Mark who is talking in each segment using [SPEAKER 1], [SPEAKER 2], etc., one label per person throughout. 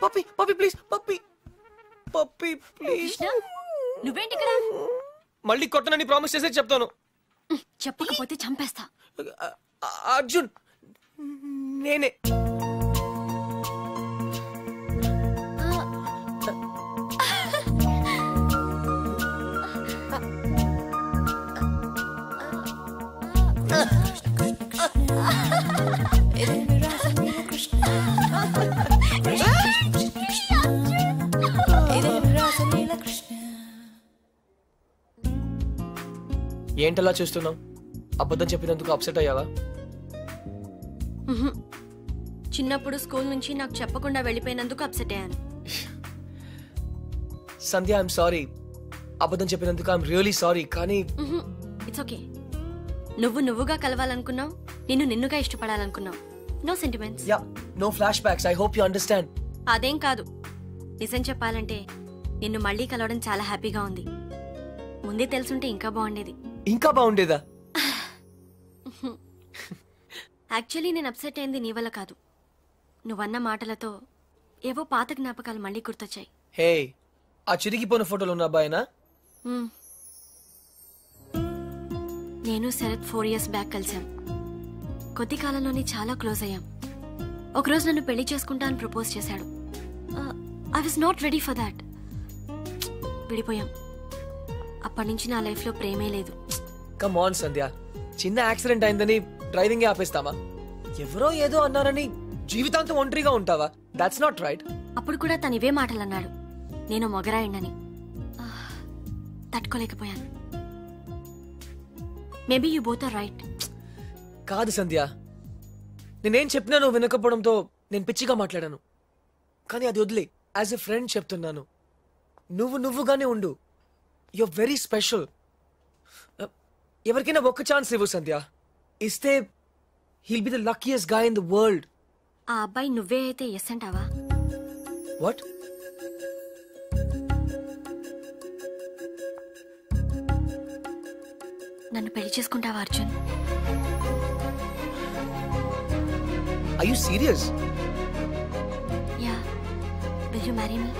[SPEAKER 1] Puppy puppy please puppy puppy please.
[SPEAKER 2] నువ్వేంటి ఇక్కడ?
[SPEAKER 1] మళ్ళీ కొట్టనని ప్రామిస్ చేసే చెప్తాను.
[SPEAKER 2] చెప్పకపోతే చంపేస్తా.
[SPEAKER 1] అర్జున్ నేనే. ఏంటలా చూస్తున్నావు? అబద్ధం చెప్పినందుకు అప్సెట్ అయ్యావా?
[SPEAKER 2] చిన్నప్పుడు స్కూల్ నుంచి నాకు చెప్పకుండా వెళ్ళిపోయినందుకు అప్సెట్ అయ్యాను.
[SPEAKER 1] Sandhya I'm sorry. అబద్ధం చెప్పినందుకు ఐఎమ్ రియల్లీ సారీ. కానీ
[SPEAKER 2] ఇట్స్ ఓకే. నువ్వుగా కలవాలనుకున్నావు, నిన్నుగా ఇష్టపడాలనుకున్నావు. No sentiments.
[SPEAKER 1] Yeah, no flashbacks. I hope you understand.
[SPEAKER 2] అదేం కాదు. నిజం చెప్పాలంటే నిన్ను మళ్ళీ కలవడం చాలా హ్యాపీగా ఉంది. ముందే తెలుసుంటే ఇంకా బాగుండేది.
[SPEAKER 1] ఇంకా బాగుండేదా?
[SPEAKER 2] యాక్చువల్లీ నేను అప్సెట్ అయింది నీ వల్ల కాదు. నువ్వన్న మాటలతో ఏవో పాత జ్ఞాపకాలు మళ్ళీ గుర్తొచ్చాయి.
[SPEAKER 1] హే, ఆ చిరిగిపోయిన ఫోటోలు ఉన్న అబ్బాయినా?
[SPEAKER 2] నేను శరత్ 4 years బ్యాక్ కలిసాం. కొద్ది కాలంలోనే చాలా క్లోజ్ అయ్యాం. ఒకరోజు నన్ను పెళ్లి చేసుకుంటా అని ప్రపోజ్ చేశాడు. I was not ready for that. విడిపోయాం. అప్పటి నుంచి నా లైఫ్ లో ప్రేమే లేదు.
[SPEAKER 1] కమ్ ఆన్ సంధ్య, చిన్న యాక్సిడెంట్ అయిందని డ్రైవింగ్ ఆపేస్తామా? ఎవరో ఏదో అన్నారని జీవితాంతం ఒంటరిగా ఉంటావా? That's not right.
[SPEAKER 2] అప్పుడు కూడా తను ఇవే మాటలు అన్నాడు. నేను మొగరాయండని. తట్టుకోలేకపోయాను. Maybe you both are right.
[SPEAKER 1] కాదు సంధ్య, నేనేం చెప్పినా నువ్వు వినకపోవడంతో నేను పిచ్చిగా మాట్లాడాను. కానీ అది వదిలే. యాజ్ ఎ ఫ్రెండ్ చెప్తున్నాను, నువ్వుగానే ఉండు. You are very special. ఎవరికైనా ఒక్క ఛాన్స్ ఇవ్వు సంధ్య. ఇస్తే he'll be the luckiest guy in the world.
[SPEAKER 2] ఆ అబ్బాయి నువ్వే అయితే ఎస్ అంటావా?
[SPEAKER 1] వాట్?
[SPEAKER 2] నన్ను పెళ్లి చేసుకుంటావా Arjun?
[SPEAKER 1] Are you serious?
[SPEAKER 2] Yeah. Will you marry me?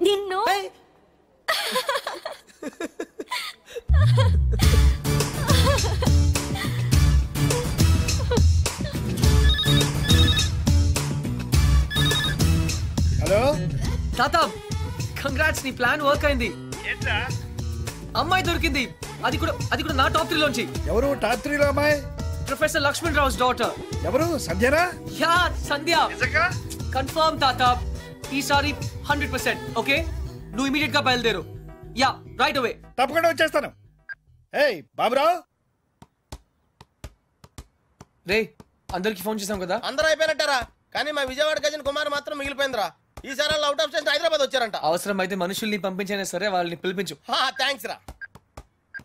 [SPEAKER 2] నిన్ను
[SPEAKER 3] హలో
[SPEAKER 1] తాత, కంగ్రాట్స్, నీ ప్లాన్ వర్క్ అయింది. అమ్మాయి దొరికింది. అది కూడా నా టాప్ 3 లోంచి.
[SPEAKER 3] ఎవరు టాప్ 3 లో అమ్మాయి?
[SPEAKER 1] Professor Lakshman Rao's daughter.
[SPEAKER 3] ఎవరు? సంధ్యనా?
[SPEAKER 1] యా, సంధ్య. కన్ఫర్మ్ తాత. ఈసారి 100%. ఓకే, నువ్వు ఇమీడియట్ గా బయలుదేరు. Yeah, right away.
[SPEAKER 3] తప్పకుండా వచ్చేస్తాను. ఏయ్ బాబురావు.
[SPEAKER 1] రే, అందరికి ఫోన్ చేసాం కదా?
[SPEAKER 4] అందరూ అయిపోయినట్టారా? కానీ మా విజయవాడ గజన్ కుమార్ మాత్రం మిగిలిపోయిందిరా. ఈసారి అవుట్ ఆఫ్ స్టేషన్ హైదరాబాద్ వచ్చారంట.
[SPEAKER 1] అవసరం అయితే మనుషుల్ని పంపించైనా సరే వాళ్ళని పిలిపించు.
[SPEAKER 4] థ్యాంక్స్ రా.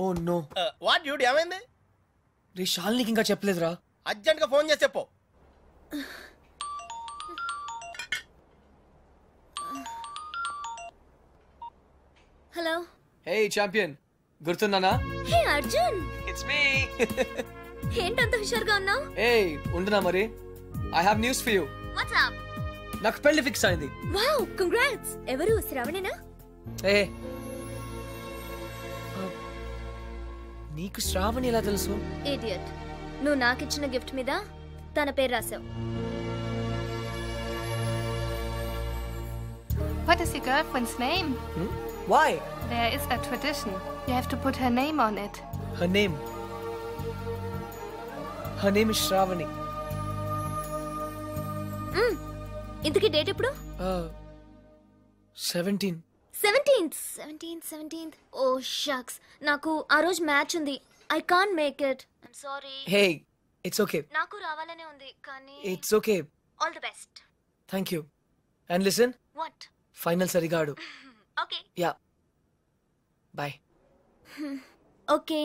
[SPEAKER 1] Oh no.
[SPEAKER 4] వాట్ డ్యూడ్, ఏమైంది?
[SPEAKER 1] రే, శాలినికి ఇంకా చెప్పలేదురా.
[SPEAKER 4] అర్జెంట్ గా ఫోన్ చేసి చెప్పు.
[SPEAKER 2] హలో.
[SPEAKER 1] హే ఛాంపియన్, గుర్తున్నానా?
[SPEAKER 2] హే అర్జున్.
[SPEAKER 1] It's me.
[SPEAKER 2] ఏంటంత హుషారుగా ఉన్నావు?
[SPEAKER 1] ఏయ్ ఉండునా మరి. I have news for you.
[SPEAKER 2] What's up?
[SPEAKER 1] నాకు పెళ్లి ఫిక్స్ అయింది.
[SPEAKER 2] Wow, congrats. ఎవరు? శ్రావణేనా?
[SPEAKER 1] ఏ, నీకు శ్రావణి ఎలా తెలుసు?
[SPEAKER 5] ఇడియట్. నువ్వు నాకిచ్చిన గిఫ్ట్ మీద తన పేరు రాసావు.
[SPEAKER 6] What is your girlfriend's name?
[SPEAKER 1] Why?
[SPEAKER 6] There is a tradition. You have to put her name on it.
[SPEAKER 1] Her name is Shravani.
[SPEAKER 5] ఇంతకీ డేట్ ఎప్పుడు?
[SPEAKER 1] 17.
[SPEAKER 5] 17th. ఓ షక్స్, నాకు ఆ రోజు మ్యాచ్ ఉంది. I can't make it. I'm sorry.
[SPEAKER 1] Hey, it's okay.
[SPEAKER 5] నాకు రావాలనే ఉంది కానీ
[SPEAKER 1] It's okay.
[SPEAKER 5] All the best.
[SPEAKER 1] Thank you. And listen,
[SPEAKER 5] what?
[SPEAKER 1] final సరిగా ఆడు.
[SPEAKER 5] Okay.
[SPEAKER 1] Yeah. Bye.
[SPEAKER 5] Okay.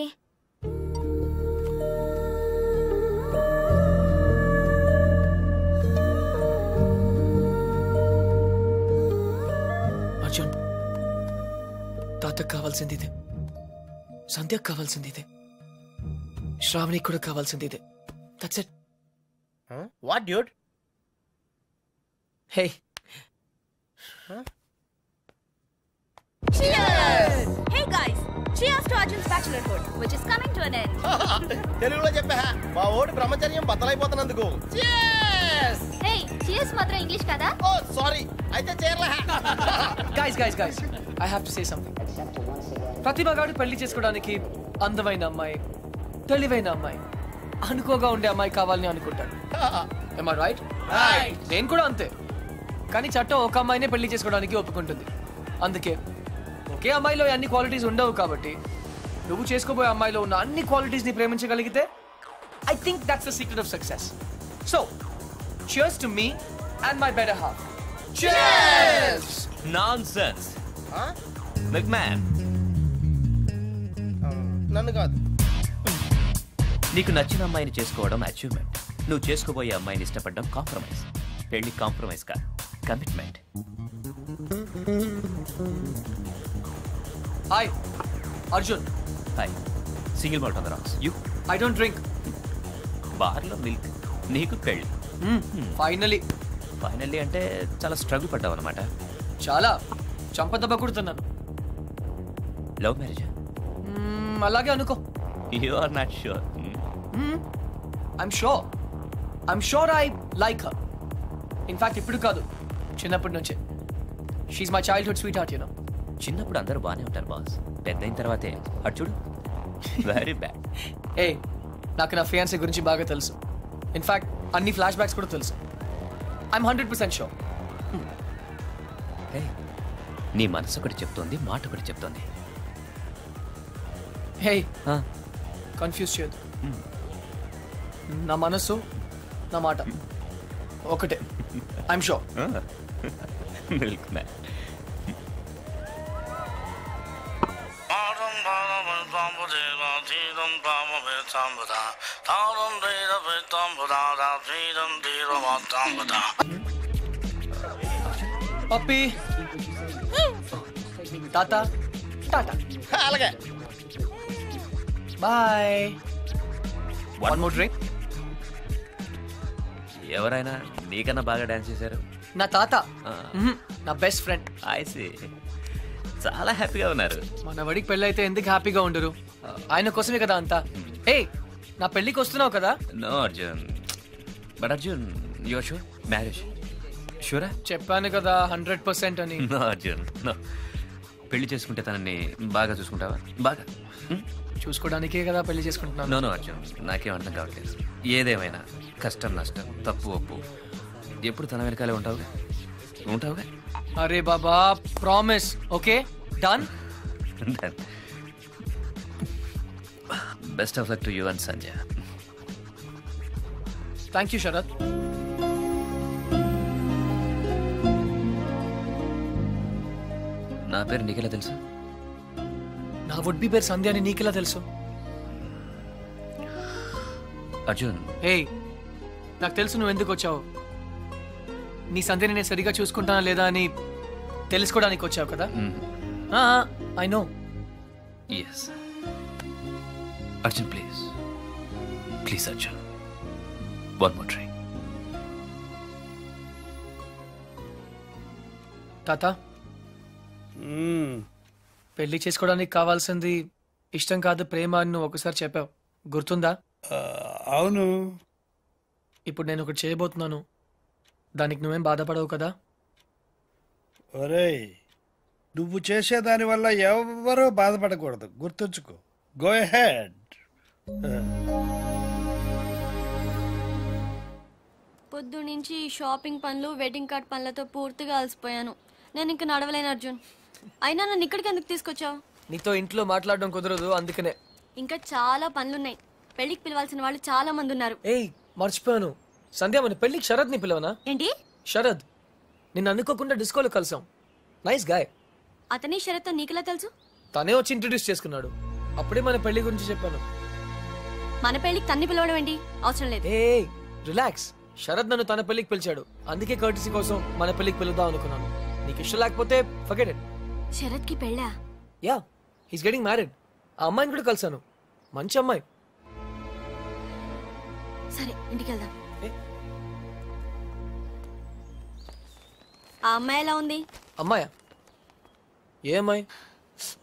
[SPEAKER 1] Arjun, తాతకు కావాల్సింది ఇదే, సంధ్యకు కావాల్సింది ఇదే, శ్రావణికి కూడా కావాల్సింది ఇదే. That's it.
[SPEAKER 4] What dude?
[SPEAKER 1] Hey,
[SPEAKER 7] Hey guys, cheers to Arjun's bachelorhood, which is coming to an end.
[SPEAKER 4] తెలుగులో చెప్పా మా ఓడి బ్రహ్మచర్యం బద్దలైపోతున్నందుకు.
[SPEAKER 5] హే చీర్స్ మాత్రం ఇంగ్లీష్ కదా?
[SPEAKER 4] ఓ సారీ, అయితే చేరలే.
[SPEAKER 1] guys, I have to say something. ప్రతిభ గాడు పెళ్లి చేసుకోవడానికి అందమైన అమ్మాయి, తెలివైన అమ్మాయి, అనుకోగా ఉండే అమ్మాయి కావాలని అనుకుంటాడు. Am I right? నేను కూడా అంతే. కానీ చట్టం ఒక అమ్మాయినే పెళ్లి చేసుకోవడానికి ఒప్పుకుంటుంది. అందుకే ఒకే అమ్మాయిలో అన్ని క్వాలిటీస్ ఉండవు కాబట్టి నువ్వు చేసుకోబోయే అమ్మాయిలో ఉన్న అన్ని క్వాలిటీస్ ని ప్రేమించగలిగితే I think that's the secret of success. So cheers to me and my better half. Cheers!
[SPEAKER 8] Nonsense. McMahon,
[SPEAKER 4] నన్ను కాదు.
[SPEAKER 8] నీకు నచ్చిన అమ్మాయిని చేసుకోవడం అచీవ్మెంట్. నువ్వు చేసుకోబోయే అమ్మాయిని ఇష్టపడడం కాంప్రమైజ్. పెళ్లి కాంప్రమైజ్ కాదు, commitment.
[SPEAKER 1] Hi, Arjun.
[SPEAKER 8] Hi. Single malt on the rocks. You
[SPEAKER 1] I don't drink.
[SPEAKER 8] బార్లో మిల్క్. నీకు పెళ్లి.
[SPEAKER 1] Finally.
[SPEAKER 8] ఫైనల్లీ అంటే చాలా స్ట్రగుల్ పడ్డావు అనమాట.
[SPEAKER 1] చాలా చంపదెబ్బ కొడుతున్నాను.
[SPEAKER 8] Love marriage?
[SPEAKER 1] అలాగే అనుకో.
[SPEAKER 8] You are not sure.
[SPEAKER 1] I'm sure I like her. In fact, ఇప్పుడు కాదు, చిన్నప్పటి నుంచే. She's my childhood sweetheart, you know.
[SPEAKER 8] చిన్నప్పుడు అందరూ బాగానే ఉంటారు బాస్, పెద్ద అయిన తర్వాతే అటు చూడు, వెరీ బ్యాడ్.
[SPEAKER 1] ఏ, నాకు నా ఫియాన్సీ గురించి బాగా తెలుసు. ఇన్ఫాక్ట్ అన్ని ఫ్లాష్ బ్యాక్స్ కూడా తెలుసు. I'm 100% sure.
[SPEAKER 8] నీ మనసు ఒకటి చెప్తోంది, మాట ఒకటి చెప్తోంది.
[SPEAKER 1] హే, కన్ఫ్యూజ్ చేయదు. నా మనసు, నా మాట ఒకటే. I'm sure.
[SPEAKER 8] Milk man.
[SPEAKER 1] పప్పి, తాత, టాటా.
[SPEAKER 4] అలాగే.
[SPEAKER 1] బాయ్. One more drink.
[SPEAKER 8] ఎవరైనా నీకన్నా బాగా డాన్స్ చేశారు?
[SPEAKER 1] నా తాత, నా బెస్ట్ ఫ్రెండ్.
[SPEAKER 8] ఐసి, చాలా హ్యాపీగా ఉన్నారు.
[SPEAKER 1] మన వడికి పెళ్ళి అయితే ఎందుకు హ్యాపీగా ఉండరు? ఆయన కోసమే కదా అంతా. ఏ, నా పెళ్ళికి వస్తున్నావు కదా?
[SPEAKER 8] No Arjun, but Arjun your sure marriage? షూరా?
[SPEAKER 1] చెప్పాను కదా 100% అని.
[SPEAKER 8] No Arjun, no. పెళ్లి చేసుకుంటే తనని బాగా చూసుకుంటావా? బాగా
[SPEAKER 1] చూసుకోవడానికే కదా పెళ్లి చేసుకుంటున్నాను.
[SPEAKER 8] నో నో అర్జున్, నాకేం అర్థం కావట్లేదు. ఏదేమైనా కష్టం నష్టం తప్పు ఒప్పు ఎప్పుడు తన వెనకాలే ఉంటావుగా.
[SPEAKER 1] అరే బాబా, promise. Okay, done.
[SPEAKER 8] Best of luck to you and Sanjay.
[SPEAKER 1] Thank you Sharath.
[SPEAKER 8] నా పేరు నీకెలా తెలుసు?
[SPEAKER 1] నా వుడ్ బి పేరు సంధ్య అని నీకెలా తెలుసు?
[SPEAKER 8] అర్జున్,
[SPEAKER 1] హే, నాకు తెలుసు నువ్వు ఎందుకు వచ్చావు. నీ సంధ్యని నేను సరిగా చూసుకుంటానా లేదా అని తెలుసుకోవడానికి వచ్చావు కదా. I know.
[SPEAKER 8] Yes Arjun, please please Arjun, one more drink.
[SPEAKER 1] తాత, పెళ్లి చేసుకోవడానికి కావాల్సింది ఇష్టం కాదు ప్రేమ అని నువ్వు ఒకసారి చెప్పావు, గుర్తుందా?
[SPEAKER 3] అవును.
[SPEAKER 1] ఇప్పుడు నేను ఒకటి చేయబోతున్నాను, దానికి నువ్వేం బాధపడవు కదా?
[SPEAKER 3] ఒరేయ్, నువ్వు చేసేదాని వల్ల ఎవరూ బాధపడకూడదు, గుర్తుంచుకో. Go head.
[SPEAKER 2] పొద్దు నుంచి షాపింగ్ పనులు, వెడ్డింగ్ కార్డ్ పనులతో పూర్తిగా అలసిపోయాను. నేను ఇంక నడవలేను అర్జున్. అయినా నన్ను ఇక్కడికి ఎందుకు తీసుకొచ్చావు?
[SPEAKER 1] నీతో ఇంట్లో మాట్లాడడం కుదరదు, అందుకనే.
[SPEAKER 2] ఇంకా చాలా పనులున్నాయి. పెళ్లికి పిలవాల్సిన వాళ్ళు చాలా మంది ఉన్నారు.
[SPEAKER 1] ఏయ్, మర్చిపోయాను. సంధ్య, మన పెళ్లికి శరద్ ని పిలవనా?
[SPEAKER 2] ఏంటి?
[SPEAKER 1] శరద్, నిన్ను అనుకోకుండా డిస్కోలో కలిసాం. Nice guy.
[SPEAKER 2] అతని షరత్ నీకెలా తెలుసు?
[SPEAKER 1] తనే వచ్చి ఇంట్రడ్యూస్ చేసుకున్నాడు. అప్పుడే మన పెళ్లి గురించి చెప్పాను.
[SPEAKER 2] మన పెళ్లికి తన్ని పిలవడం ఏంటి? అవసరం లేదు.
[SPEAKER 1] ఏ, రిలాక్స్. శరద్ నన్ను తన పెళ్లికి పిలిచాడు, అందుకే కర్టిసీ కోసం మన పెళ్లికి పిలుద్దాం అనుకున్నాను. నీకు ఇష్టం లేకపోతే ఫర్గెట్ ఇట్.
[SPEAKER 2] శరత్ కి పెళ్ళా?
[SPEAKER 1] Yeah, he's getting married. ఆ అమ్మాయిని కూడా కలిసాను, మంచి అమ్మాయి.
[SPEAKER 2] సరే ఇంటికి వెళ్దాం.
[SPEAKER 1] ఏ?
[SPEAKER 2] ఆ అమ్మాయి ఎలా ఉంది?
[SPEAKER 1] అమ్మాయా? ఏ అమ్మాయి?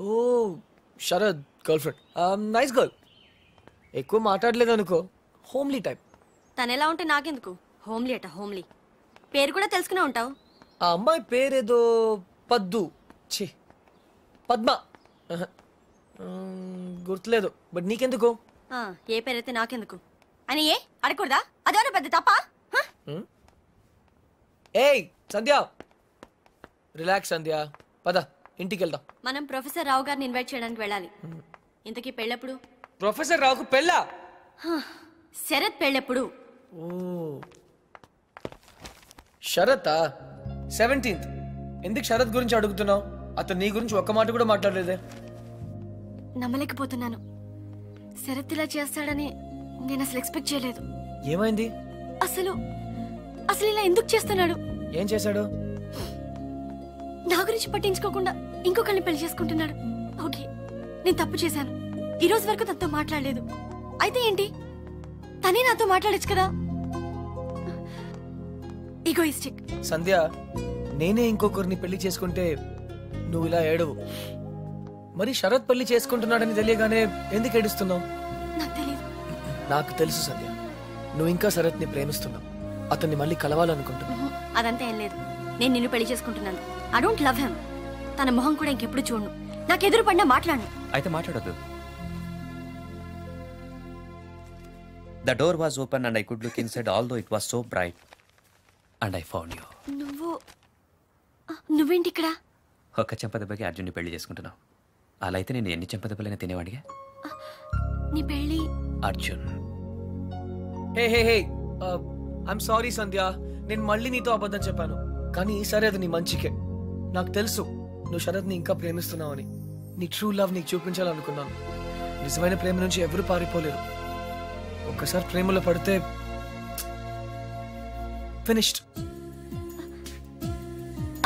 [SPEAKER 1] ఓ Sharad girl friend. Nice girl. ఎక్కువ మాట్లాడలేదు అనుకో, హోమ్లీ టైప్.
[SPEAKER 2] తను ఎలా ఉంటే నాకెందుకు? హోమ్లీ అట హోమ్లీ. పేరు కూడా తెలుసుకునే ఉంటావు.
[SPEAKER 1] ఆ అమ్మాయి పేరేదో పద్దు, ఛీ పద్మ, గుర్తులేదు. బట్ నీకెందుకు?
[SPEAKER 2] ఏ పేరైతే నాకెందుకు అని ఏ అడగకూడదా? అదేమన్నా పెద్ద తప్ప?
[SPEAKER 1] ఏయ్ సంధ్య, రిలాక్స్ సంధ్య, పద ఇంటికి వెళ్దాం.
[SPEAKER 2] మనం ప్రొఫెసర్ రావు గారిని ఇన్వైట్ చేయడానికి వెళ్ళాలి. ఇంతకీ పెళ్ళెప్పుడు?
[SPEAKER 1] ప్రొఫెసర్ రావుకు పెళ్ళా?
[SPEAKER 2] శరత్ పెళ్ళెప్పుడు?
[SPEAKER 1] ఓ శరత్ 17th. ఎందుకు శరత్ గురించి అడుగుతున్నావు? అతను నీ గురించి ఒక్క మాట కూడా మాట్లాడలేదే.
[SPEAKER 2] నమ్మలేకపోతున్నాను. శరత్ ఇలా చేస్తాడని నేను అసలు ఎక్స్పెక్ట్ చేయలేదు.
[SPEAKER 1] ఏమైంది?
[SPEAKER 2] అసలు ఇలా ఎందుకు చేస్తున్నాడు?
[SPEAKER 1] ఏం చేశాడు?
[SPEAKER 2] నా గురించి పట్టించుకోకుండా ఇంకొకరిని పెళ్లి చేసుకుంటున్నాడు. ఓకే, నేను తప్పు చేశాను. ఈ రోజు వరకు తనతో మాట్లాడలేదు. అయితే ఏంటి, తనే నాతో మాట్లాడచ్చు కదా. ఈగోయిస్టిక్.
[SPEAKER 1] సంధ్య, నేనే ఇంకొకరిని పెళ్లి చేసుకుంటే నువ్వు ఇలా ఏడవు. మరి శరత్ పెళ్లి చేసుకుంటున్నాడని తెలియగానే ఎందుకు ఏడుస్తున్నావు?
[SPEAKER 2] నాకు తెలియదు.
[SPEAKER 1] నాకు తెలుసు సంధ్య, నువ్వు ఇంకా శరత్ని ప్రేమిస్తున్నావు. అతన్ని మళ్ళీ కలవాలనుకుంటున్నావు.
[SPEAKER 2] అదంతా ఏం లేదు. నేను నిన్ను పెళ్లి చేసుకుంటున్నాను. I don't love him. తన మొహం కూడా ఇంకెప్పుడు చూడను. నాకు ఎదురు పడినా మాట్లాడను.
[SPEAKER 8] అయితే మాట్లాడొద్దు. The door was open and I could look inside, although it was so bright. And I found you.
[SPEAKER 2] నువ్వేంటి ఇక్కడ?
[SPEAKER 8] ఒక్క చెంపదెబ్బకి అర్జున్ని పెళ్లి చేసుకుంటున్నావు. అలా అయితే నేను ఎన్ని చెంపదెబ్బలైనా తినేవాడిగా.
[SPEAKER 2] నీ పెళ్లి?
[SPEAKER 8] అర్జున్.
[SPEAKER 1] హే హే హే, ఐఎమ్ సారీ సంధ్య, నేను మళ్ళీ నీతో అబద్ధం చెప్పాను. కానీ ఈసారి అది నీ మంచికే. నాకు తెలుసు నువ్వు శరత్ని ఇంకా ప్రేమిస్తున్నావని. నీ ట్రూ లవ్ నీకు చూపించాలనుకున్నాను. నిజమైన ప్రేమ నుంచి ఎవరు పారిపోలేరు. ఒక్కసారి ప్రేమలో పడితే finished.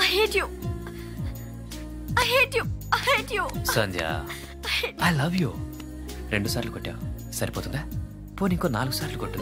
[SPEAKER 2] I hate you. I hate you. I hate you.
[SPEAKER 8] Sandhya, I love you. 2 సార్లు కొట్టావు, సరిపోతుందా? పోనీ ఇంకో 4 సార్లు కొట్టు.